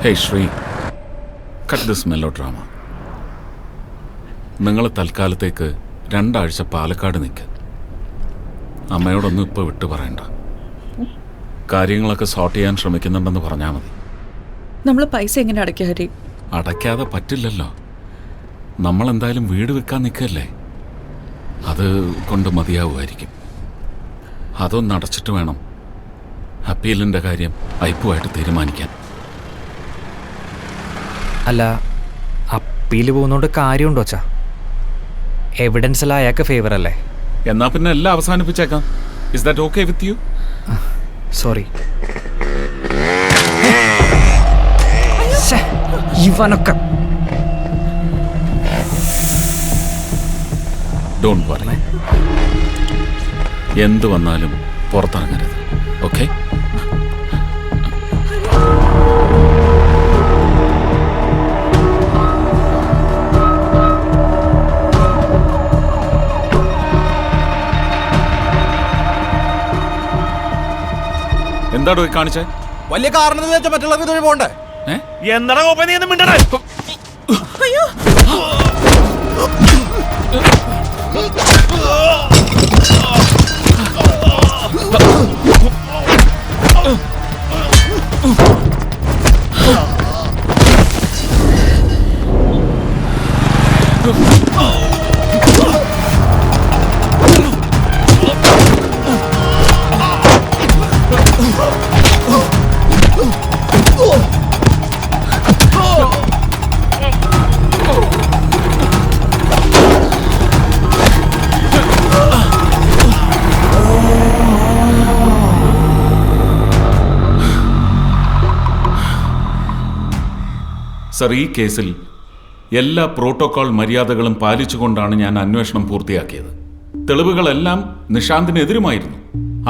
Hey Shri, cut this Mello drama. നിങ്ങൾ തൽക്കാലത്തേക്ക് 2 ആഴ്ച പാലക്കാട് നിൽക്കുക. അമ്മയോടൊന്നും ഇപ്പോൾ വിട്ടു പറയണ്ട. കാര്യങ്ങളൊക്കെ സോർട്ട് ചെയ്യാൻ ശ്രമിക്കുന്നുണ്ടെന്ന് പറഞ്ഞാൽ മതി. നമ്മൾ പൈസ എങ്ങനെ അടയ്ക്കുക ഹരി? അടയ്ക്കാതെ പറ്റില്ലല്ലോ. നമ്മളെന്തായാലും വീട് വെക്കാൻ നിൽക്കല്ലേ, അത് കൊണ്ട് മതിയാവുമായിരിക്കും. അതൊന്ന് അടച്ചിട്ട് വേണം അപ്പീലിൻ്റെ കാര്യം ഐപ്പുമായിട്ട് തീരുമാനിക്കാൻ. അല്ല, അപ്പീല് പോകുന്നോണ്ട് കാര്യമുണ്ടോ അച്ഛാ? എവിഡൻസ് എല്ലാം അയാൾക്ക് ഫേവർ അല്ലേ? എന്നാ പിന്നെ എല്ലാം അവസാനിപ്പിച്ചേക്കാം. Is that okay with you? Sorry. ഇവനൊക്കെ ഡോണ്ട് വറി, എന്ത് വന്നാലും പുറത്തിറങ്ങരുത്. ഓക്കെ? എന്താടോ കാണിച്ചേ? വലിയ കാരണം വെച്ചാൽ മറ്റുള്ളവർക്ക് തൊഴിൽ പോകണ്ടേ? എന്താ കോപ്പ നീ ഒന്നും മിണ്ടണേ? സർ, ഈ കേസിൽ എല്ലാ പ്രോട്ടോകോൾ മര്യാദകളും പാലിച്ചുകൊണ്ടാണ് ഞാൻ അന്വേഷണം പൂർത്തിയാക്കിയത്. തെളിവുകളെല്ലാം നിഷാന്തിനെതിരുമായിരുന്നു.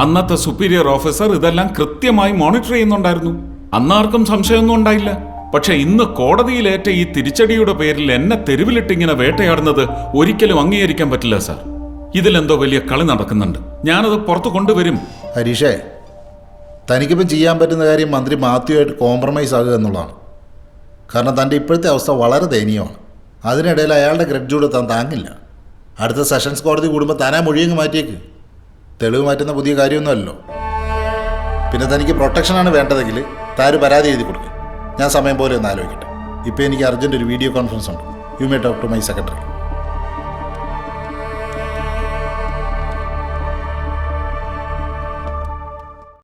അന്നത്തെ സുപ്പീരിയർ ഓഫീസർ ഇതെല്ലാം കൃത്യമായി മോണിറ്റർ ചെയ്യുന്നുണ്ടായിരുന്നു. അന്നാർക്കും സംശയമൊന്നും ഉണ്ടായില്ല. പക്ഷെ ഇന്ന് കോടതിയിലേറ്റ ഈ തിരിച്ചടിയുടെ പേരിൽ എന്നെ തെരുവിലിട്ടിങ്ങനെ വേട്ടയാടുന്നത് ഒരിക്കലും അംഗീകരിക്കാൻ പറ്റില്ല സർ. ഇതിലെന്തോ വലിയ കളി നടക്കുന്നുണ്ട്. ഞാനത് പുറത്തു കൊണ്ടുവരും. ഹരീഷേ, തനിക്കിപ്പം ചെയ്യാൻ പറ്റുന്ന കാര്യം മന്ത്രി മാത്യുവായിട്ട് കോംപ്രമൈസ് ആകുക എന്നുള്ളതാണ്. കാരണം തൻ്റെ ഇപ്പോഴത്തെ അവസ്ഥ വളരെ ദയനീയമാണ്. അതിനിടയിൽ അയാളുടെ ഗ്രഡ്ജൂടെ താൻ താങ്ങില്ല. അടുത്ത സെഷൻസ് കോടതി കൂടുമ്പോൾ താനാ മൊഴിയങ്ങ് മാറ്റിയേക്ക്. തെളിവ് മാറ്റുന്ന പുതിയ കാര്യമൊന്നുമല്ലോ. പിന്നെ തനിക്ക് പ്രൊട്ടക്ഷനാണ് വേണ്ടതെങ്കിൽ താര് പരാതി എഴുതി കൊടുക്കുക. ഞാൻ സമയം പോലെ ഒന്ന് ആലോചിക്കട്ടെ. ഇപ്പോൾ എനിക്ക് അർജൻറ്റ് ഒരു വീഡിയോ കോൺഫറൻസ് ഉണ്ട്. You may talk to my secretary.